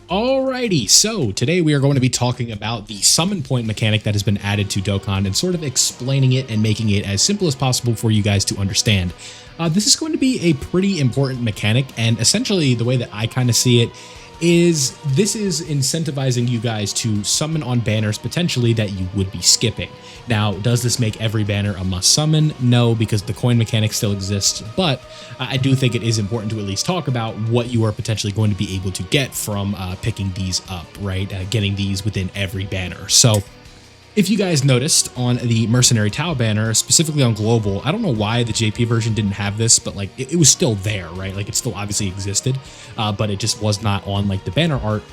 Alrighty, so today we are going to be talking about the summon point mechanic that has been added to Dokkan and sort of explaining it and making it as simple as possible for you guys to understand. This is going to be a pretty important mechanic, and essentially the way that I kind of see it is this is incentivizing you guys to summon on banners potentially that you would be skipping. Now, does this make every banner a must summon? No, because the coin mechanic still exists, but I do think it is important to at least talk about what you are potentially going to be able to get from picking these up, right? Getting these within every banner. So if you guys noticed on the Mercenary Tau banner, specifically on Global, I don't know why the JP version didn't have this, but like it was still there, right? Like it still obviously existed, but it just was not on like the banner art.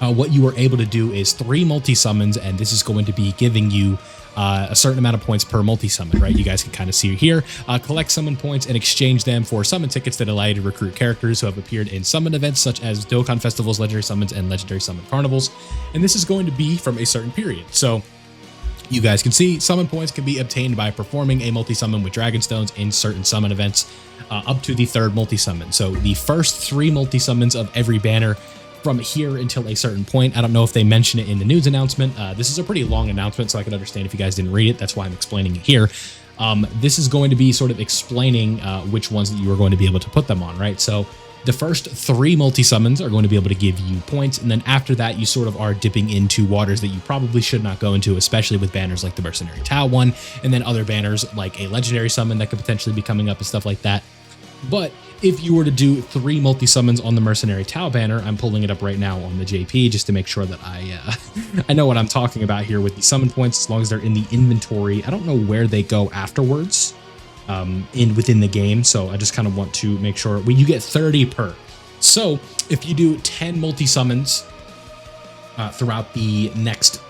What you were able to do is 3 multi-summons, and this is going to be giving you a certain amount of points per multi-summon, right? You guys can kind of see here. Collect summon points and exchange them for summon tickets that allow you to recruit characters who have appeared in summon events such as Dokkan festivals, legendary summons, and legendary summon carnivals. And this is going to be from a certain period. So you guys can see summon points can be obtained by performing a multi-summon with Dragon Stones in certain summon events up to the 3rd multi-summon. So the first 3 multi-summons of every banner from here until a certain point. I don't know if they mention it in the news announcement. This is a pretty long announcement, so I can understand if you guys didn't read it. That's why I'm explaining it here. This is going to be sort of explaining which ones that you are going to be able to put them on, right? So the first 3 multi-summons are going to be able to give you points, and then after that, you sort of are dipping into waters that you probably should not go into, especially with banners like the Mercenary Tau one, and then other banners like a legendary summon that could potentially be coming up and stuff like that. But if you were to do 3 multi-summons on the Mercenary Tau banner, I'm pulling it up right now on the JP just to make sure that I know what I'm talking about here with the summon points, as long as they're in the inventory. I don't know where they go afterwards within the game, so I just kind of want to make sure you get 30 per. So if you do 10 multi-summons throughout the next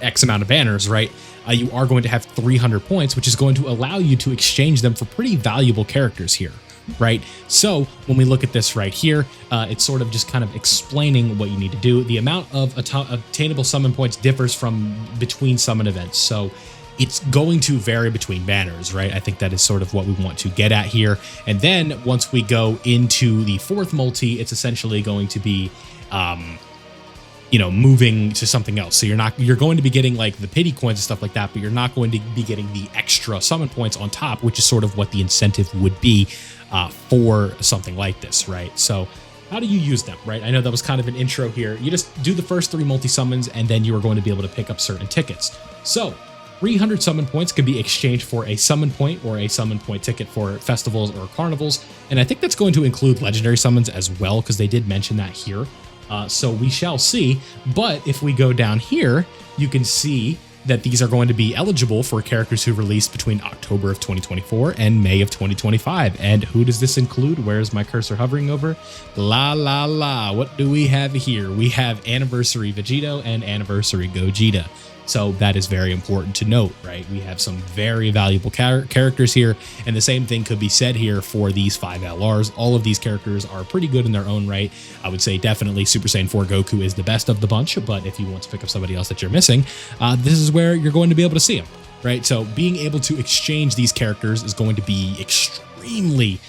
X amount of banners, right, you are going to have 300 points, which is going to allow you to exchange them for pretty valuable characters here. Right, so when we look at this right here, it's sort of just kind of explaining what you need to do. The amount of obtainable summon points differs from between summon events, so it's going to vary between banners, right? I think that is sort of what we want to get at here. And then once we go into the 4th multi, it's essentially going to be moving to something else. So you're going to be getting like the pity coins and stuff like that, but you're not going to be getting the extra summon points on top, which is sort of what the incentive would be for something like this, right? So how do you use them, right? I know that was kind of an intro here. You just do the first 3 multi-summons, and then you are going to be able to pick up certain tickets. So 300 summon points can be exchanged for a summon point or a summon point ticket for festivals or carnivals. And I think that's going to include legendary summons as well, because they did mention that here. So we shall see. But if we go down here, you can see that these are going to be eligible for characters who released between October of 2024 and May of 2025. And who does this include? Where's my cursor hovering over? La la la. What do we have here? We have Anniversary Vegito and Anniversary Gogeta. So that is very important to note, right? We have some very valuable characters here, and the same thing could be said here for these 5 LRs. All of these characters are pretty good in their own right. I would say definitely Super Saiyan 4 Goku is the best of the bunch, but if you want to pick up somebody else that you're missing, this is where you're going to be able to see them, right? So being able to exchange these characters is going to be extremely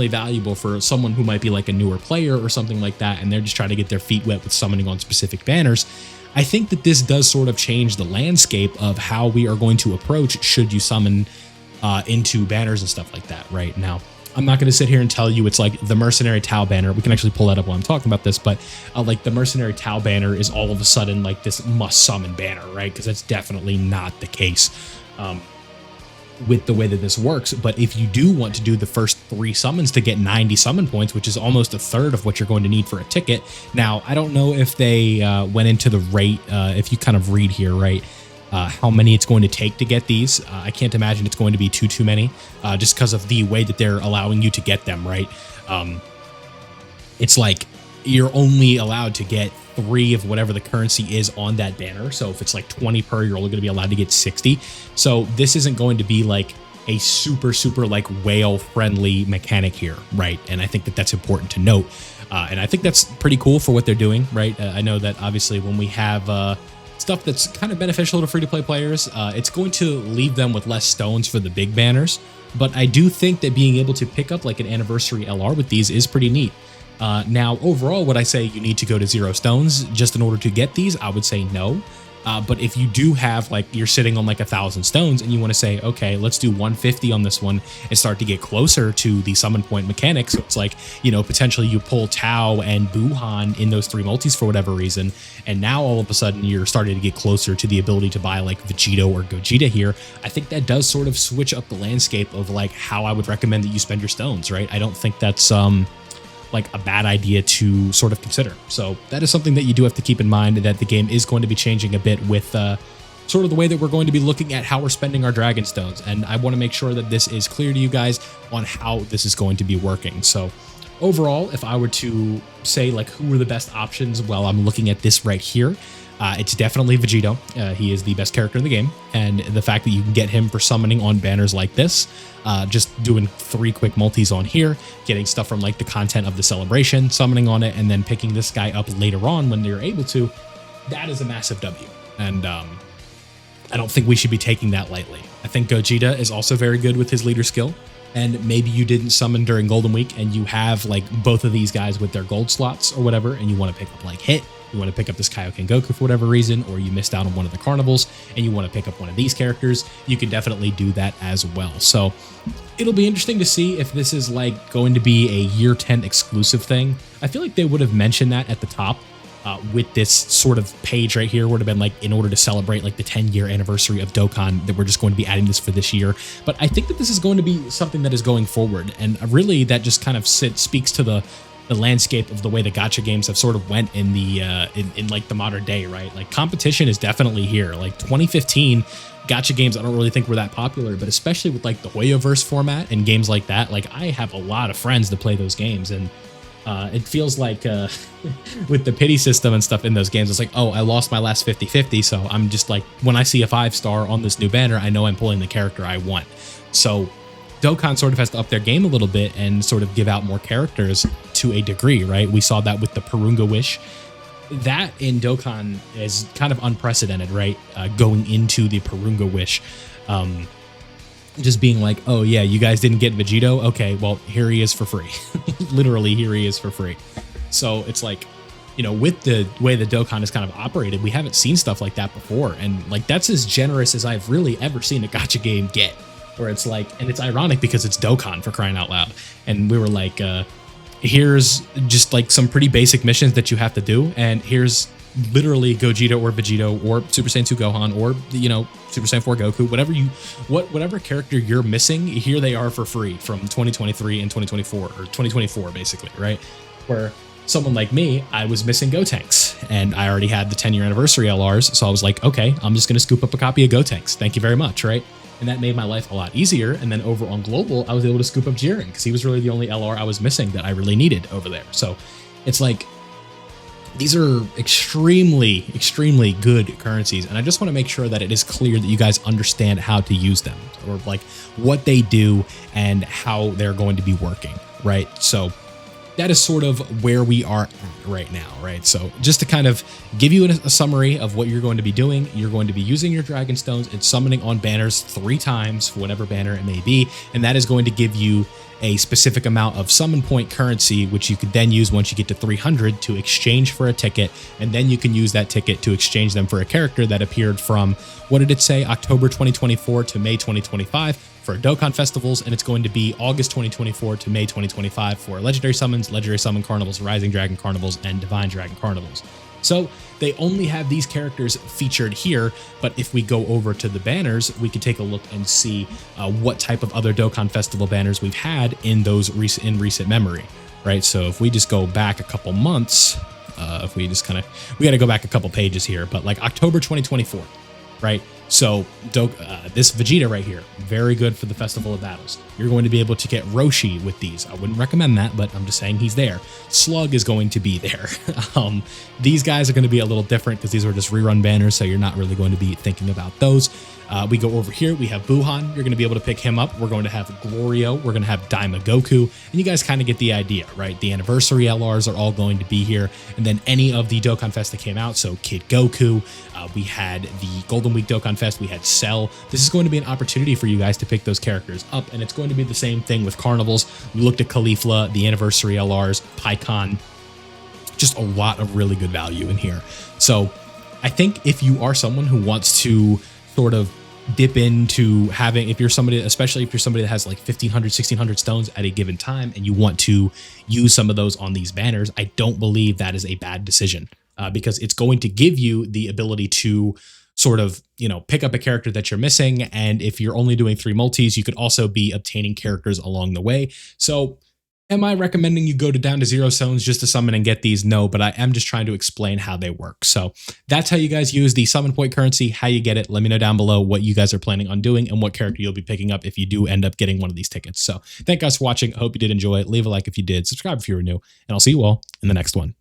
valuable for someone who might be like a newer player or something like that, and they're just trying to get their feet wet with summoning on specific banners. I think that this does sort of change the landscape of how we are going to approach should you summon into banners and stuff like that right now. I'm not going to sit here and tell you it's like the Mercenary Tau banner. We can actually pull that up while I'm talking about this, but like the Mercenary Tau banner is all of a sudden like this must summon banner, right? Because that's definitely not the case with the way that this works. But if you do want to do the first 3 summons to get 90 summon points, which is almost a third of what you're going to need for a ticket. Now, I don't know if they went into the rate, if you kind of read here, right, how many it's going to take to get these. I can't imagine it's going to be too many, just because of the way that they're allowing you to get them, right? It's like you're only allowed to get 3 of whatever the currency is on that banner. So if it's like 20 per, you're only going to be allowed to get 60. So this isn't going to be like a super like whale friendly mechanic here, right? And I think that that's important to note. And I think that's pretty cool for what they're doing, right? I know that obviously when we have stuff that's kind of beneficial to free-to-play players, it's going to leave them with less stones for the big banners. But I do think that being able to pick up like an Anniversary LR with these is pretty neat. Now, overall, would I say you need to go to 0 stones just in order to get these? I would say no. But if you do have, like, you're sitting on like 1,000 stones and you want to say, okay, let's do 150 on this one and start to get closer to the summon point mechanics. So it's like, you know, potentially you pull Tao and Buhan in those 3 multis for whatever reason. And now all of a sudden you're starting to get closer to the ability to buy like Vegito or Gogeta here. I think that does sort of switch up the landscape of like how I would recommend that you spend your stones, right? I don't think that's, like a bad idea to sort of consider. So that is something that you do have to keep in mind, that the game is going to be changing a bit with sort of the way that we're going to be looking at how we're spending our Dragon Stones. And I want to make sure that this is clear to you guys on how this is going to be working. So overall, if I were to say like who are the best options, well, I'm looking at this right here. It's definitely Vegito. He is the best character in the game. And the fact that you can get him for summoning on banners like this, just doing 3 quick multis on here, getting stuff from like the content of the celebration, summoning on it, and then picking this guy up later on when you're able to, that is a massive W. And I don't think we should be taking that lightly. I think Gogeta is also very good with his leader skill. And maybe you didn't summon during Golden Week and you have like both of these guys with their gold slots or whatever, and you want to pick up like Hit, you want to pick up this Kaioken Goku for whatever reason, or you missed out on one of the carnivals and you want to pick up one of these characters, you can definitely do that as well. So it'll be interesting to see if this is like going to be a year 10 exclusive thing. I feel like they would have mentioned that at the top. With this sort of page right here would have been like, in order to celebrate like the 10-year anniversary of Dokkan, that we're just going to be adding this for this year. But I think that this is going to be something that is going forward, and really that just kind of speaks to the landscape of the way the gacha games have sort of went in the in like the modern day, right? Like competition is definitely here. Like 2015 gacha games, I don't really think were that popular, but especially with like the Hoyoverse format and games like that, like I have a lot of friends that play those games, and it feels like with the pity system and stuff in those games, it's like, oh, I lost my last 50-50, so I'm just like, when I see a 5-star on this new banner, I know I'm pulling the character I want. So Dokkan sort of has to up their game a little bit and sort of give out more characters to a degree, right? We saw that with the Purunga Wish. That in Dokkan is kind of unprecedented, right? Going into the Purunga Wish. Just being like, oh yeah, you guys didn't get Vegito? Okay, well, here he is for free. Literally, here he is for free. So it's like, you know, with the way the Dokkan is kind of operated, we haven't seen stuff like that before. And like, that's as generous as I've really ever seen a gacha game get. Where it's like, and it's ironic because it's Dokkan, for crying out loud. And we were like, here's just like some pretty basic missions that you have to do. And here's literally Gogeta or Vegito or Super Saiyan 2 Gohan or, you know, Super Saiyan 4 Goku, whatever character you're missing, here they are for free from 2023 and 2024, or 2024 basically, right? Where someone like me, I was missing Gotenks and I already had the 10-year anniversary LRs, so I was like, okay, I'm just gonna scoop up a copy of Gotenks. Thank you very much, right? And that made my life a lot easier. And then over on Global, I was able to scoop up Jiren because he was really the only LR I was missing that I really needed over there. So it's like, these are extremely, extremely good currencies. And I just want to make sure that it is clear that you guys understand how to use them, or like what they do and how they're going to be working, right? So that is sort of where we are at right now, right? So just to kind of give you a summary of what you're going to be doing, you're going to be using your Dragon Stones and summoning on banners 3 times for whatever banner it may be. And that is going to give you a specific amount of summon point currency, which you could then use once you get to 300 to exchange for a ticket. And then you can use that ticket to exchange them for a character that appeared from, what did it say, October 2024 to May 2025 for Dokkan festivals. And it's going to be August 2024 to May 2025 for Legendary Summons, Legendary Summon Carnivals, Rising Dragon Carnivals, and Divine Dragon Carnivals. So they only have these characters featured here, but if we go over to the banners, we can take a look and see what type of other Dokkan Festival banners we've had in those recent memory, right? So if we just go back a couple months, if we just kind of, we got to go back a couple pages here, but like October 2024, right? So this Vegeta right here, very good for the Festival of Battles. You're going to be able to get Roshi with these. I wouldn't recommend that, but I'm just saying he's there. Slug is going to be there. These guys are going to be a little different because these are just rerun banners, so you're not really going to be thinking about those. We go over here, we have Buhan. You're going to be able to pick him up. We're going to have Glorio. We're going to have Daima Goku. And you guys kind of get the idea, right? The anniversary LRs are all going to be here. And then any of the Dokkan Fest that came out, so Kid Goku. We had the Golden Week Dokkan Fest, we had Cell. This is going to be an opportunity for you guys to pick those characters up, and it's going to be the same thing with carnivals. We looked at Caulifla, the Anniversary LRs, PyCon, just a lot of really good value in here. So I think if you are someone who wants to sort of dip into having, if you're somebody, especially if you're somebody that has like 1,500, 1,600 stones at a given time, and you want to use some of those on these banners, I don't believe that is a bad decision, because it's going to give you the ability to sort of, pick up a character that you're missing. And if you're only doing 3 multis, you could also be obtaining characters along the way. So am I recommending you go down to 0 stones just to summon and get these? No, but I am just trying to explain how they work. So that's how you guys use the summon point currency, how you get it. Let me know down below what you guys are planning on doing and what character you'll be picking up if you do end up getting one of these tickets. So thank you guys for watching. I hope you did enjoy it. Leave a like if you did, subscribe if you were new, and I'll see you all in the next one.